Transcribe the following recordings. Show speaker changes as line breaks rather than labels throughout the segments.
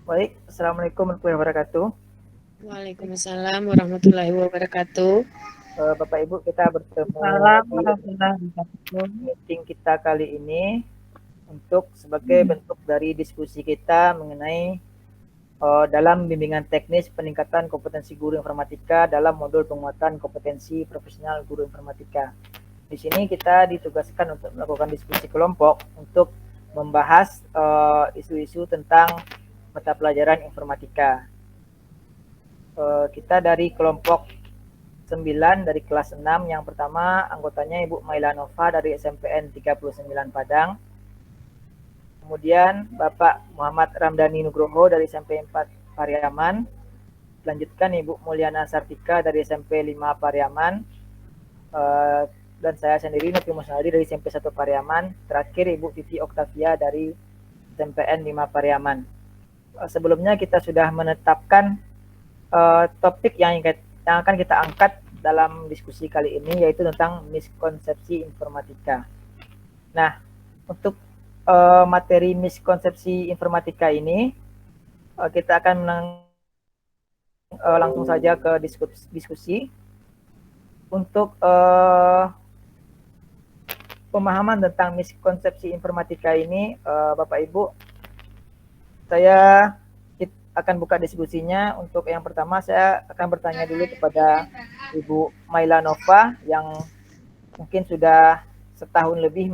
Baik, Assalamualaikum warahmatullahi wabarakatuh.
Waalaikumsalam warahmatullahi wabarakatuh.
Bapak Ibu, kita bertemu
Salam
lagi dalam
warahmatullahi wabarakatuh.
meeting kita kali ini untuk sebagai bentuk dari diskusi kita mengenai dalam bimbingan teknis peningkatan kompetensi guru informatika dalam modul penguatan kompetensi profesional guru informatika. Di sini kita ditugaskan untuk melakukan diskusi kelompok untuk membahas isu-isu tentang mata pelajaran informatika. Kita dari kelompok 9 dari kelas 6. Yang pertama anggotanya Ibu Maila Nova dari SMPN 39 Padang. Kemudian Bapak Muhammad Ramdhani Nugroho dari SMP 4 Pariaman. Selanjutkan Ibu Mulyana Sartika dari SMP 5 Pariaman. Dan saya sendiri Novi Musnadi dari SMP 1 Pariaman. Terakhir Ibu Titi Oktavia dari SMPN 5 Pariaman. Sebelumnya kita sudah menetapkan topik yang akan kita angkat dalam diskusi kali ini, yaitu tentang miskonsepsi informatika. Nah, untuk materi miskonsepsi informatika ini kita akan langsung saja ke diskusi. Untuk pemahaman tentang miskonsepsi informatika ini, Bapak Ibu, saya akan buka diskusinya. Untuk yang pertama saya akan bertanya dulu kepada Ibu Maila Nova yang mungkin sudah setahun lebih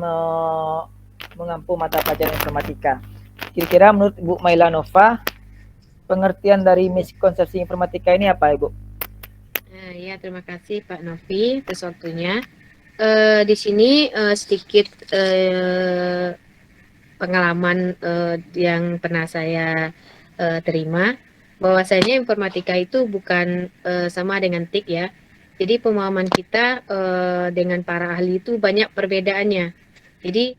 mengampu mata pelajaran informatika. Kira-kira menurut Ibu Maila Nova, pengertian dari miskonsepsi informatika ini apa, Ibu?
Ya, terima kasih Pak Novi atas waktunya. Di sini sedikit pengalaman yang pernah saya terima, bahwasanya informatika itu bukan sama dengan TIK ya. Jadi pemahaman kita dengan para ahli itu banyak perbedaannya. Jadi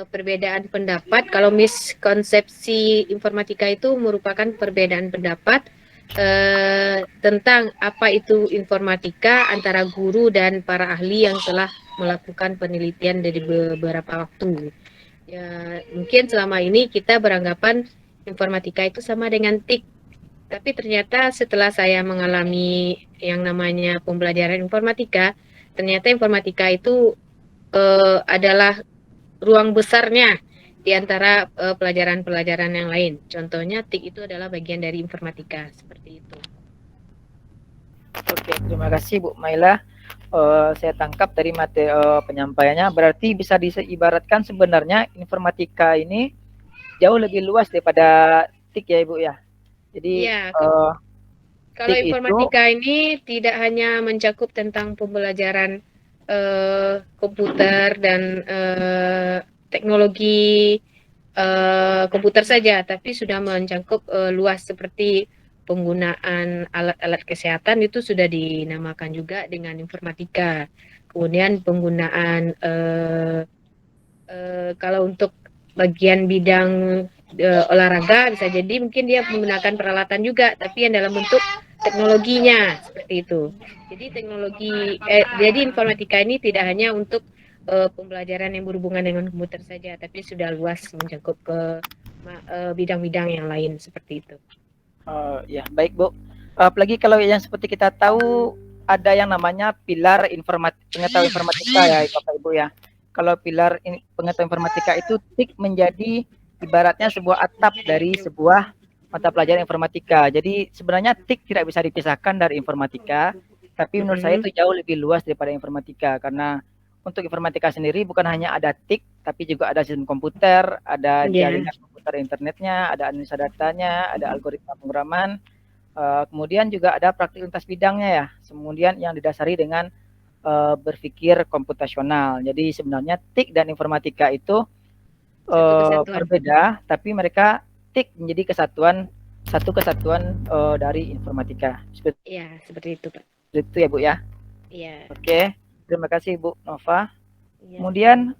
perbedaan pendapat, kalau miskonsepsi informatika itu merupakan perbedaan pendapat tentang apa itu informatika antara guru dan para ahli yang telah melakukan penelitian dari beberapa waktu. Ya, mungkin selama ini kita beranggapan informatika itu sama dengan TIK, tapi ternyata setelah saya mengalami yang namanya pembelajaran informatika, ternyata informatika itu adalah ruang besarnya di antara pelajaran-pelajaran yang lain. Contohnya TIK itu adalah bagian dari informatika, seperti itu.
Oke, terima kasih Bu Maila. Saya tangkap dari materi penyampaiannya, berarti bisa diibaratkan sebenarnya informatika ini jauh lebih luas daripada TIK ya Ibu ya. Jadi
Iya, kalau
TIK itu
informatika ini tidak hanya mencakup tentang pembelajaran komputer dan teknologi komputer saja, tapi sudah mencakup luas seperti penggunaan alat-alat kesehatan itu sudah dinamakan juga dengan informatika. Kemudian penggunaan kalau untuk bagian bidang olahraga bisa jadi mungkin dia menggunakan peralatan juga, tapi yang dalam bentuk teknologinya seperti itu. Jadi jadi informatika ini tidak hanya untuk pembelajaran yang berhubungan dengan komputer saja, tapi sudah luas mencakup ke bidang-bidang yang lain seperti itu.
ya baik Bu. Apalagi kalau yang seperti kita tahu ada yang namanya pilar pengetahuan informatika ya Bapak Ibu ya. Kalau pilar pengetahuan informatika itu TIK menjadi ibaratnya sebuah atap dari sebuah mata pelajaran informatika. Jadi sebenarnya TIK tidak bisa dipisahkan dari informatika, tapi menurut saya itu jauh lebih luas daripada informatika, karena untuk informatika sendiri bukan hanya ada TIK, tapi juga ada sistem komputer, ada jaringan komputer internetnya, ada analisa datanya, ada algoritma pemrograman, kemudian juga ada praktik lintas bidangnya ya, kemudian yang didasari dengan berpikir komputasional. Jadi sebenarnya TIK dan informatika itu berbeda, tapi mereka TIK menjadi satu kesatuan dari informatika.
Iya, seperti itu Pak.
Seperti itu ya Bu ya.
Iya.
Oke, terima kasih Bu Nova.
Ya.
Kemudian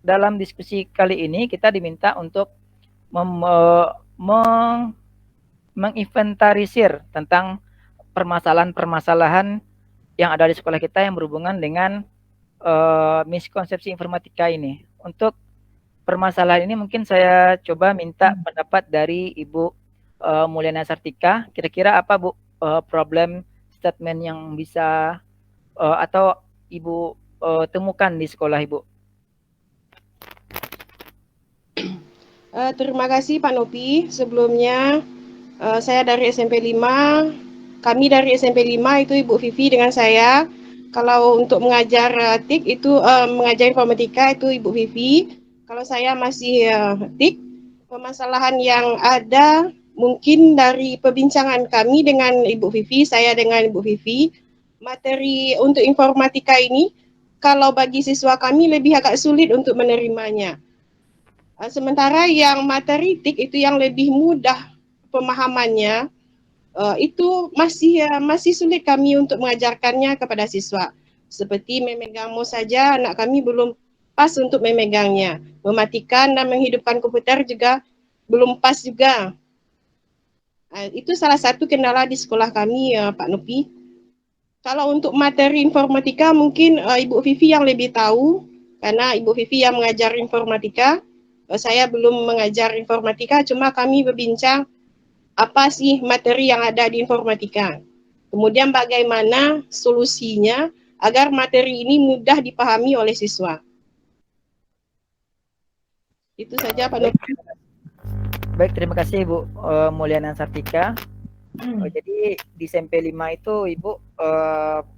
dalam diskusi kali ini kita diminta untuk menginventarisir tentang permasalahan-permasalahan yang ada di sekolah kita yang berhubungan dengan miskonsepsi informatika ini. Untuk permasalahan ini mungkin saya coba minta pendapat dari Ibu Mulyana Sartika, kira-kira apa Bu problem statement yang bisa atau Ibu temukan di sekolah Ibu?
Terima kasih Pak Nopi. Sebelumnya saya dari SMP 5, kami dari SMP 5 itu Ibu Vivi dengan saya. Kalau untuk mengajar TIK itu mengajar informatika itu Ibu Vivi. Kalau saya masih TIK, permasalahan yang ada mungkin dari perbincangan kami dengan Ibu Vivi, saya dengan Ibu Vivi, materi untuk informatika ini kalau bagi siswa kami lebih agak sulit untuk menerimanya. Sementara yang materi TIK itu yang lebih mudah pemahamannya, itu masih sulit kami untuk mengajarkannya kepada siswa. Seperti memegang mouse saja, anak kami belum pas untuk memegangnya. Mematikan dan menghidupkan komputer juga belum pas juga. Itu salah satu kendala di sekolah kami, Pak Nopi. Kalau untuk materi informatika mungkin Ibu Vivi yang lebih tahu, karena Ibu Vivi yang mengajar informatika. Saya belum mengajar informatika, cuma kami berbincang apa sih materi yang ada di informatika. Kemudian bagaimana solusinya agar materi ini mudah dipahami oleh siswa. Itu saja Pak Nur.
Baik, terima kasih Bu Mulyana Sartika. Jadi di SMP 5 itu Ibu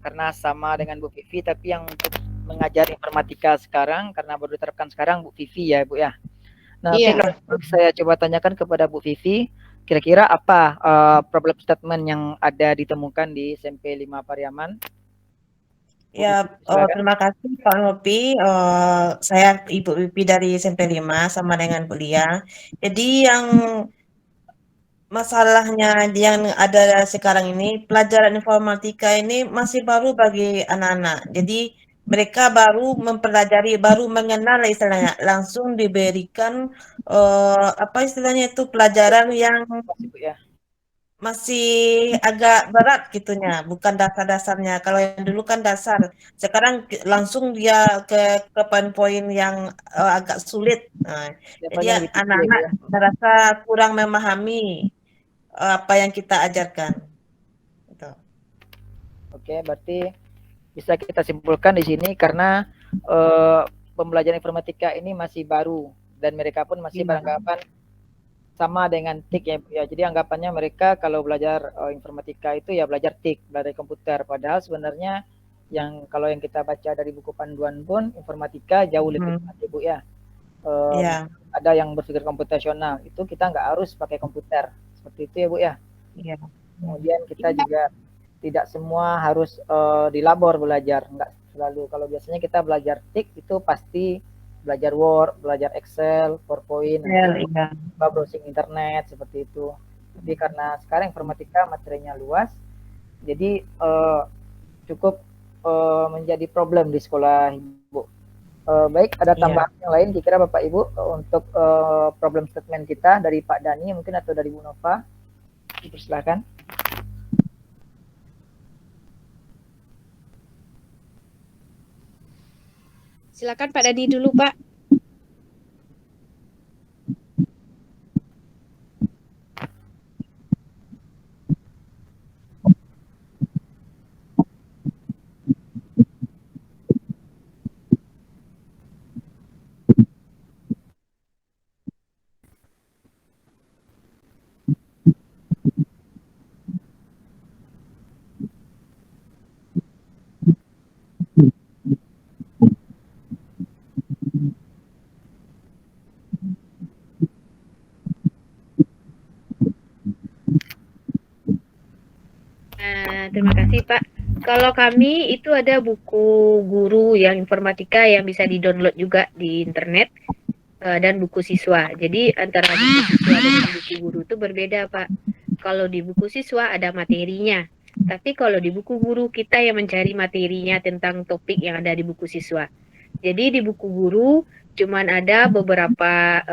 karena sama dengan Bu Vivi, tapi yang untuk mengajar informatika sekarang karena baru diterapkan sekarang Bu Vivi ya Bu ya. Nah,
Iya.
kalau saya coba tanyakan kepada Bu Vivi, kira-kira apa problem statement yang ada ditemukan di SMP 5 Pariaman?
Ya, terima kasih Pak Nopi. Saya Ibu Vivi dari SMP 5 sama dengan Bu Lia. Jadi yang masalahnya yang ada sekarang ini, pelajaran informatika ini masih baru bagi anak-anak. Jadi mereka baru mempelajari, baru mengenal istilahnya, langsung diberikan apa istilahnya itu pelajaran yang masih agak berat gitunya, bukan dasar-dasarnya. Kalau yang dulu kan dasar, sekarang langsung dia ke poin-poin yang agak sulit. Nah, jadi anak-anak merasa kurang memahami apa yang kita ajarkan. Gitu.
Oke, berarti bisa kita simpulkan di sini karena pembelajaran informatika ini masih baru dan mereka pun masih beranggapan sama dengan TIK ya. Jadi anggapannya mereka kalau belajar informatika itu ya belajar TIK, belajar komputer. Padahal sebenarnya yang kalau yang kita baca dari buku panduan pun informatika jauh lebih ya Bu ya. Ada yang berpikir komputasional, itu kita nggak harus pakai komputer. Seperti itu ya Bu ya. Kemudian kita juga tidak semua harus di labor belajar, nggak selalu. Kalau biasanya kita belajar TIK itu pasti belajar Word, belajar Excel, PowerPoint, browsing internet seperti itu. Tapi karena sekarang informatika materinya luas, jadi cukup menjadi problem di sekolah Ibu. Baik, ada tambahan yang lain kira-kira Bapak Ibu untuk problem statement kita dari Pak Dani mungkin atau dari Bu Nova? Silakan.
Silakan Pak Dani dulu, Pak. Terima kasih Pak. Kalau kami itu ada buku guru yang informatika yang bisa di-download juga di internet dan buku siswa. Jadi antara buku siswa dan buku guru itu berbeda Pak. Kalau di buku siswa ada materinya, tapi kalau di buku guru kita yang mencari materinya tentang topik yang ada di buku siswa. Jadi di buku guru cuman ada beberapa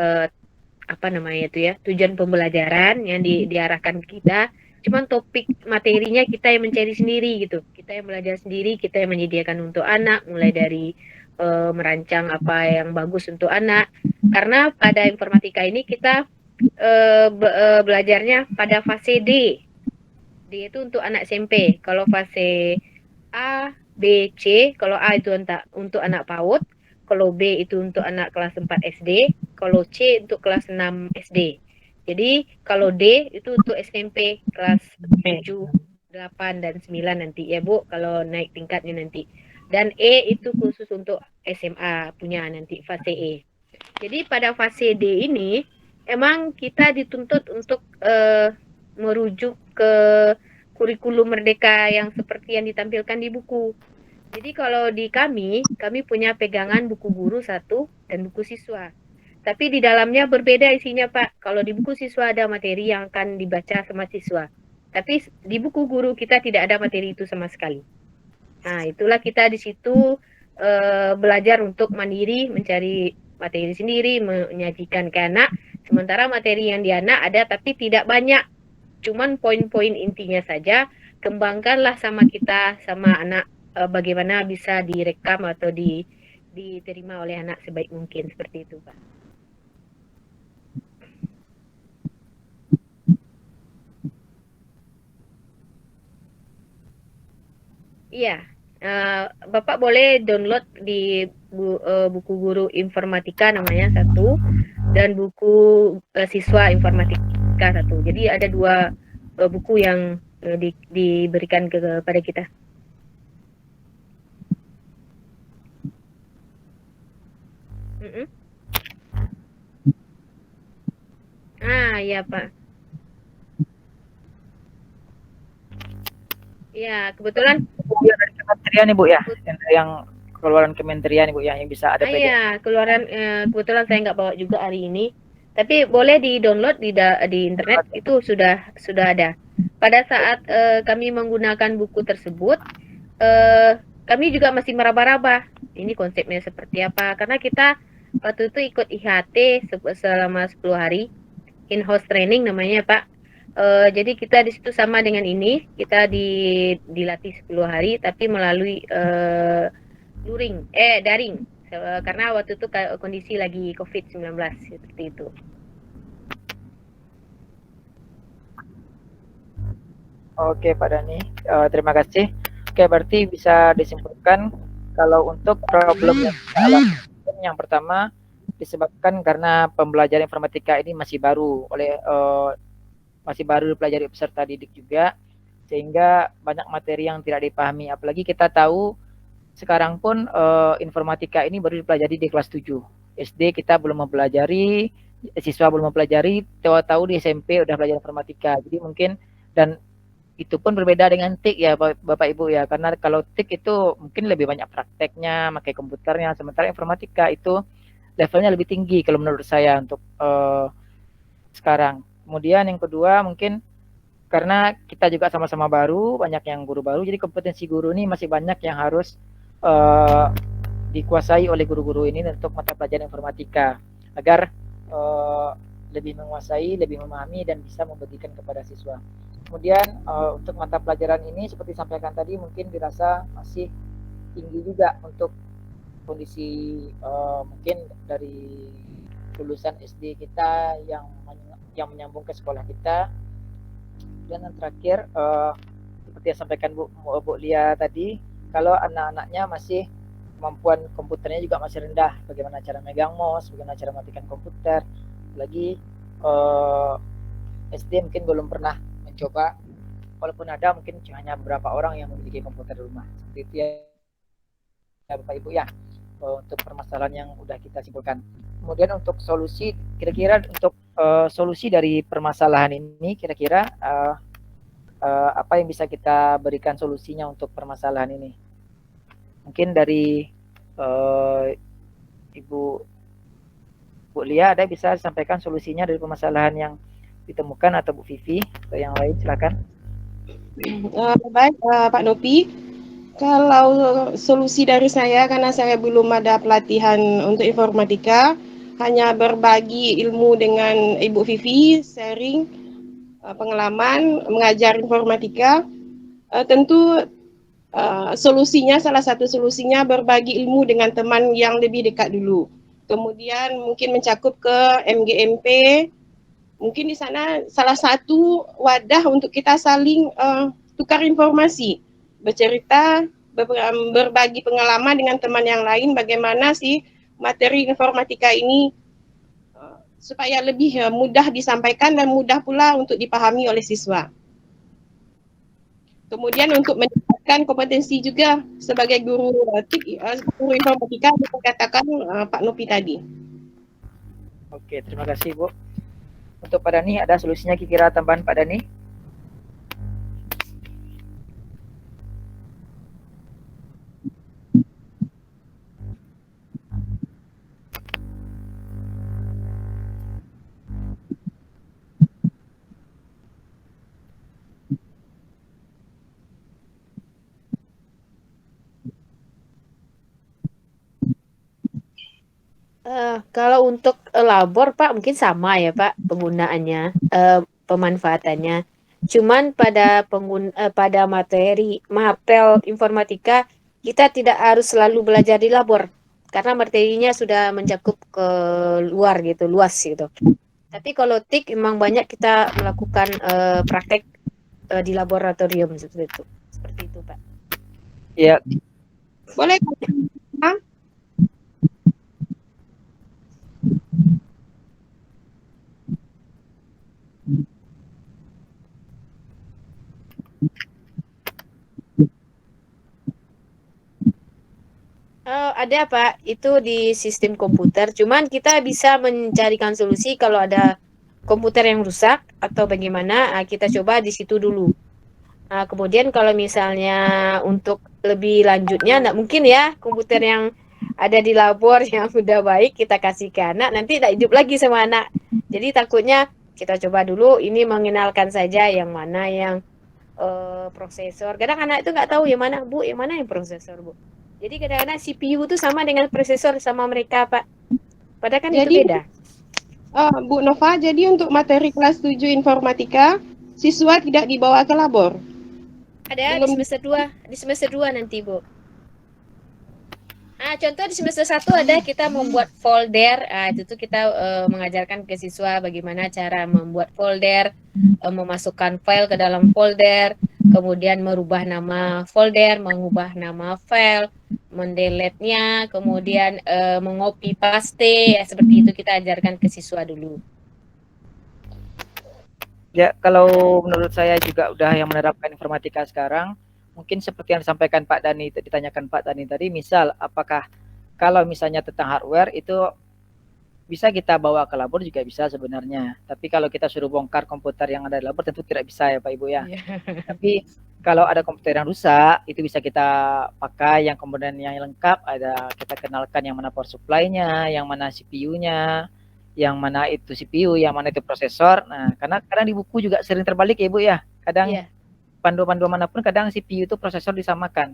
tujuan pembelajaran yang diarahkan kita. Cuman topik materinya kita yang mencari sendiri gitu. Kita yang belajar sendiri, kita yang menyediakan untuk anak, mulai dari merancang apa yang bagus untuk anak. Karena pada informatika ini kita belajarnya pada fase D. D itu untuk anak SMP. Kalau fase A, B, C, kalau A itu untuk anak PAUD, kalau B itu untuk anak kelas 4 SD, kalau C untuk kelas 6 SD. Jadi kalau D itu untuk SMP kelas 7, 8, dan 9 nanti ya Bu, kalau naik tingkatnya nanti. Dan E itu khusus untuk SMA punya nanti fase E. Jadi pada fase D ini emang kita dituntut untuk merujuk ke kurikulum merdeka yang seperti yang ditampilkan di buku. Jadi kalau di kami punya pegangan buku guru 1 dan buku siswa. Tapi di dalamnya berbeda isinya Pak. Kalau di buku siswa ada materi yang akan dibaca sama siswa. Tapi di buku guru kita tidak ada materi itu sama sekali. Nah, itulah kita di situ belajar untuk mandiri, mencari materi sendiri, menyajikan ke anak. Sementara materi yang di anak ada tapi tidak banyak. Cuman poin-poin intinya saja, kembangkanlah sama kita, sama anak, bagaimana bisa direkam atau diterima oleh anak sebaik mungkin, seperti itu Pak. Iya, Bapak boleh download di buku guru informatika namanya 1, dan buku siswa informatika 1. Jadi ada 2 buku yang diberikan kepada kita. Ya Pak. Ya, kebetulan
dari kementerian Ibu ya, yang keluaran kementerian Ibu yang bisa ada PDF.
Iya, keluaran kebetulan saya nggak bawa juga hari ini. Tapi boleh di-download di internet, itu sudah ada. Pada saat kami menggunakan buku tersebut, kami juga masih meraba-raba. Ini konsepnya seperti apa? Karena kita waktu itu ikut IHT selama 10 hari, in-house training namanya Pak. Jadi kita di situ sama dengan ini, kita dilatih 10 hari, tapi melalui daring. Karena waktu itu kondisi lagi COVID-19 seperti itu.
Oke Pak Dhani, terima kasih. Oke, berarti bisa disimpulkan kalau untuk problem yang pertama disebabkan karena pembelajaran informatika ini masih baru masih baru dipelajari peserta didik juga, sehingga banyak materi yang tidak dipahami. Apalagi kita tahu sekarang pun informatika ini baru dipelajari di kelas 7. SD kita belum mempelajari, siswa belum mempelajari, tahu-tahu di SMP udah belajar informatika. Jadi mungkin, dan itu pun berbeda dengan TIK ya Bapak Ibu ya, karena kalau TIK itu mungkin lebih banyak prakteknya, pakai komputernya, sementara informatika itu levelnya lebih tinggi kalau menurut saya untuk sekarang. Kemudian yang kedua mungkin karena kita juga sama-sama baru, banyak yang guru baru, jadi kompetensi guru ini masih banyak yang harus dikuasai oleh guru-guru ini untuk mata pelajaran informatika agar lebih menguasai, lebih memahami, dan bisa membagikan kepada siswa. Kemudian untuk mata pelajaran ini seperti sampaikan tadi mungkin dirasa masih tinggi juga untuk kondisi mungkin dari lulusan SD kita yang menyambung ke sekolah kita. Dan yang terakhir seperti yang sampaikan Bu Lia tadi, kalau anak-anaknya masih kemampuan komputernya juga masih rendah, bagaimana cara megang mouse, bagaimana cara matikan komputer, lagi SD mungkin belum pernah mencoba, walaupun ada mungkin hanya beberapa orang yang memiliki komputer di rumah. Seperti itu ya Bapak Ibu ya, untuk permasalahan yang udah kita simpulkan. Kemudian untuk solusi, kira-kira untuk solusi dari permasalahan ini, kira-kira apa yang bisa kita berikan solusinya untuk permasalahan ini? Mungkin dari Ibu Lia ada bisa disampaikan solusinya dari permasalahan yang ditemukan, atau Bu Vivi atau yang lain, silakan.
Baik Pak Nopi, kalau solusi dari saya, karena saya belum ada pelatihan untuk informatika, hanya berbagi ilmu dengan Ibu Vivi, sharing pengalaman mengajar informatika. Tentu solusinya, salah satu solusinya berbagi ilmu dengan teman yang lebih dekat dulu. Kemudian mungkin mencakup ke MGMP, Mungkin di sana salah satu wadah untuk kita saling tukar informasi, bercerita, berbagi pengalaman dengan teman yang lain bagaimana sih materi informatika ini supaya lebih mudah disampaikan dan mudah pula untuk dipahami oleh siswa. Kemudian untuk meningkatkan kompetensi juga sebagai guru guru informatika yang dikatakan Pak Nopi tadi.
Oke, terima kasih Bu. Untuk Pak Dani, ada solusinya kira-kira tambahan Pak Dani?
Kalau untuk labor Pak mungkin sama ya Pak penggunaannya, pemanfaatannya. Cuman pada materi mapel informatika kita tidak harus selalu belajar di labor karena materinya sudah mencakup ke luar gitu, luas gitu. Tapi kalau TIK memang banyak kita melakukan praktek di laboratorium seperti itu. Seperti itu Pak.
Ya,
Boleh Kak?
Ada Pak, itu di sistem komputer. Cuman kita bisa mencarikan solusi kalau ada komputer yang rusak atau bagaimana, kita coba di situ dulu. Kemudian kalau misalnya untuk lebih lanjutnya, nggak mungkin ya komputer yang ada di labor yang udah baik kita kasih ke anak, nanti tidak hidup lagi sama anak. Jadi takutnya kita coba dulu ini mengenalkan saja yang mana yang prosesor. Kadang anak itu nggak tahu yang mana Bu, yang mana yang prosesor Bu. Jadi kadang-kadang CPU itu sama dengan prosesor sama mereka Pak. Padahal kan itu
Jadi
beda.
Bu Nova, jadi untuk materi kelas 7 informatika siswa tidak dibawa ke labor.
Ada
Belum.
di semester 2 nanti Bu. Contoh di semester 1 ada kita membuat folder. Itu tuh kita mengajarkan ke siswa bagaimana cara membuat folder, memasukkan file ke dalam folder, kemudian merubah nama folder, mengubah nama file, mendelete-nya, kemudian mengopi paste, ya seperti itu kita ajarkan ke siswa dulu.
ya kalau menurut saya juga udah yang menerapkan informatika sekarang, mungkin seperti yang disampaikan Pak Dani, ditanyakan Pak Dani tadi, misal apakah kalau misalnya tentang hardware itu bisa kita bawa ke labor juga bisa sebenarnya. Tapi kalau kita suruh bongkar komputer yang ada di labor tentu tidak bisa ya Pak Ibu ya. Tapi kalau ada komputer yang rusak itu bisa kita pakai yang kemudian yang lengkap, ada kita kenalkan yang mana power supply-nya, yang mana CPU-nya, yang mana itu CPU, yang mana itu prosesor. Nah, karena kadang di buku juga sering terbalik ya Ibu ya. Kadang panduan-panduan manapun kadang CPU itu prosesor disamakan.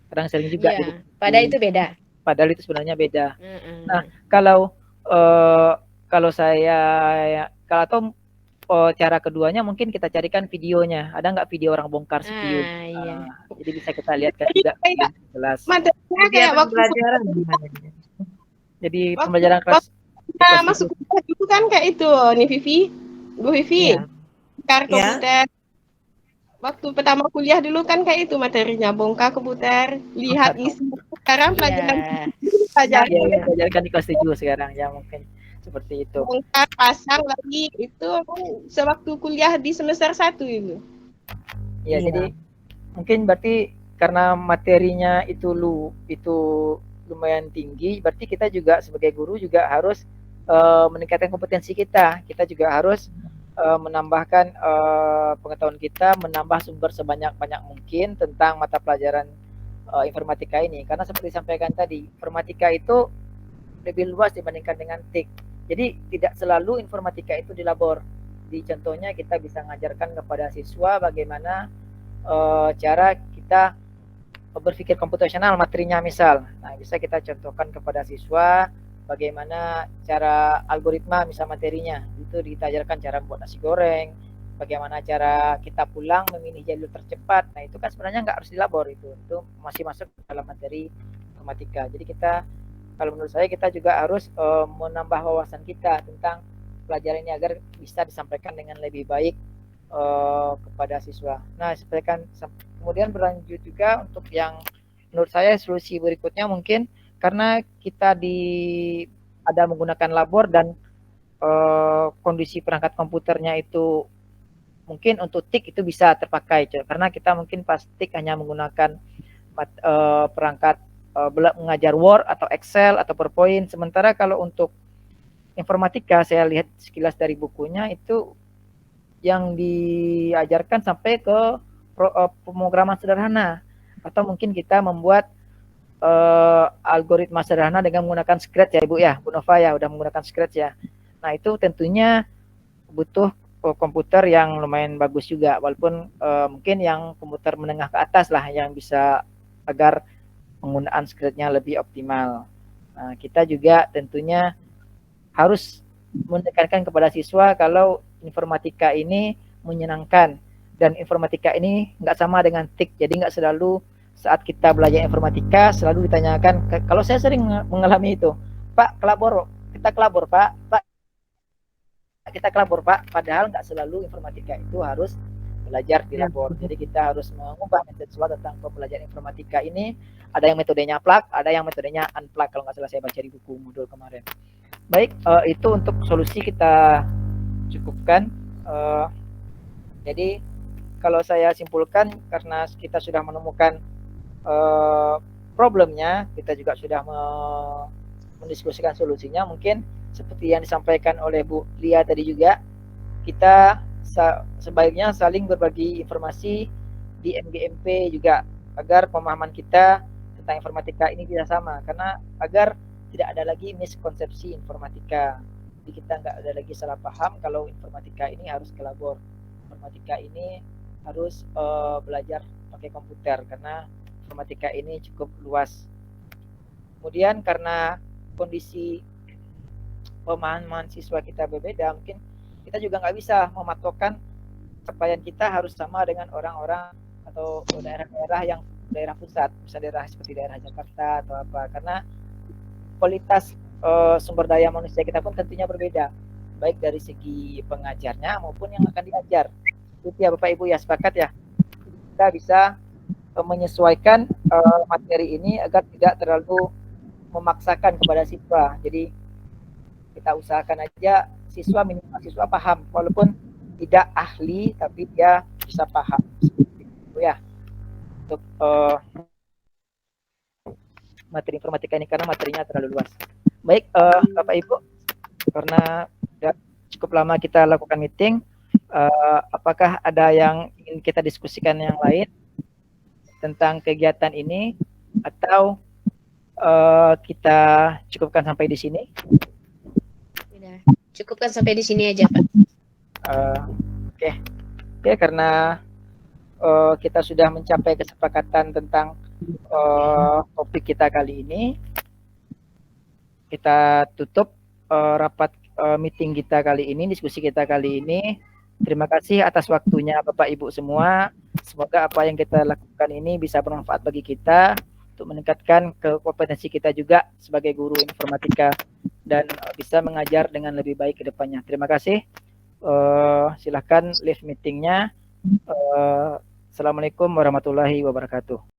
Kadang sering juga.
Padahal itu beda.
Padahal itu sebenarnya beda. Nah, kalau saya atau cara keduanya mungkin kita carikan videonya. Ada nggak video orang bongkar CPU? Jadi bisa kita lihat kan juga jelas.
Materinya kayak waktu
pembelajaran.
Jadi pembelajaran kelas
masuk kuliah dulu kan kayak itu nih Vivi, Bu Vivi, bongkar komputer. Waktu pertama kuliah dulu kan kayak itu materinya, bongkar komputer, lihat isi. Sekarang pelajaran
diajarkan di kelas 7 sekarang ya mungkin seperti itu.
Bongkar, pasang lagi itu sewaktu kuliah di semester 1 itu.
Ya, jadi mungkin berarti karena materinya itu lumayan tinggi, berarti kita juga sebagai guru juga harus meningkatkan kompetensi kita. Kita juga harus menambahkan pengetahuan kita, menambah sumber sebanyak-banyak mungkin tentang mata pelajaran informatika ini. Karena seperti disampaikan tadi, informatika itu lebih luas dibandingkan dengan TIK. Jadi tidak selalu informatika itu di labor. Di contohnya kita bisa mengajarkan kepada siswa bagaimana cara kita berpikir komputasional materinya misal. Nah, bisa kita contohkan kepada siswa bagaimana cara algoritma misal materinya. Itu kita ajarkan cara membuat nasi goreng, bagaimana cara kita pulang memilih jalur tercepat. Nah, itu kan sebenarnya nggak harus di labor itu masih masuk dalam materi informatika. Jadi kita, kalau menurut saya kita juga harus menambah wawasan kita tentang pelajaran ini agar bisa disampaikan dengan lebih baik kepada siswa. Nah, kemudian berlanjut juga untuk yang menurut saya solusi berikutnya mungkin karena kita ada menggunakan labor dan kondisi perangkat komputernya itu mungkin untuk TIK itu bisa terpakai, karena kita mungkin pas TIK hanya menggunakan perangkat mengajar Word atau Excel atau PowerPoint. Sementara kalau untuk informatika saya lihat sekilas dari bukunya itu yang diajarkan sampai ke pemrograman sederhana, atau mungkin kita membuat algoritma sederhana dengan menggunakan Scratch ya Ibu ya, Bu Nova ya, udah menggunakan Scratch ya. Nah itu tentunya butuh komputer yang lumayan bagus juga, walaupun mungkin yang komputer menengah ke atas lah yang bisa agar penggunaan Scratch-nya lebih optimal. Nah kita juga tentunya harus menekankan kepada siswa kalau informatika ini menyenangkan, dan informatika ini nggak sama dengan TIK, jadi nggak selalu saat kita belajar informatika selalu ditanyakan, kalau saya sering mengalami itu, Pak kelabor, kita kelabor Pak, kita kelabor Pak, padahal nggak selalu informatika itu harus belajar di labor. Jadi kita harus mengubah metode tentang pembelajaran informatika ini, ada yang metodenya plug, ada yang metodenya unplug kalau nggak salah saya baca di buku modul kemarin. Baik, itu untuk solusi kita cukupkan. Jadi kalau saya simpulkan, karena kita sudah menemukan problemnya, kita juga sudah mendiskusikan solusinya. Mungkin seperti yang disampaikan oleh Bu Lia tadi juga, kita sebaiknya saling berbagi informasi di MGMP juga, agar pemahaman kita tentang informatika ini bisa sama, karena agar tidak ada lagi miskonsepsi informatika. Jadi kita nggak ada lagi salah paham kalau informatika ini harus ke labor, informatika ini harus belajar pakai komputer, karena informatika ini cukup luas. Kemudian karena kondisi pemahaman siswa kita berbeda, mungkin kita juga nggak bisa mematokkan capaian kita harus sama dengan orang-orang atau daerah-daerah yang daerah pusat, misalnya daerah seperti daerah Jakarta atau apa, karena kualitas sumber daya manusia kita pun tentunya berbeda, baik dari segi pengajarnya maupun yang akan diajar. Itu ya Bapak Ibu ya, sepakat ya, kita bisa menyesuaikan materi ini agar tidak terlalu memaksakan kepada siswa. Jadi kita usahakan aja siswa, minimal siswa paham, walaupun tidak ahli tapi dia bisa paham. Itu ya untuk materi informatika ini, karena materinya terlalu luas. Baik, Bapak Ibu, karena sudah cukup lama kita lakukan meeting, apakah ada yang ingin kita diskusikan yang lain tentang kegiatan ini, atau kita cukupkan sampai di sini?
Sudah, cukupkan sampai di sini aja Pak.
Oke, karena kita sudah mencapai kesepakatan tentang topik kita kali ini, kita tutup rapat meeting kita kali ini, diskusi kita kali ini. Terima kasih atas waktunya Bapak Ibu semua. Semoga apa yang kita lakukan ini bisa bermanfaat bagi kita untuk meningkatkan kompetensi kita juga sebagai guru informatika dan bisa mengajar dengan lebih baik ke depannya. Terima kasih. Silakan live meetingnya. Assalamualaikum warahmatullahi wabarakatuh.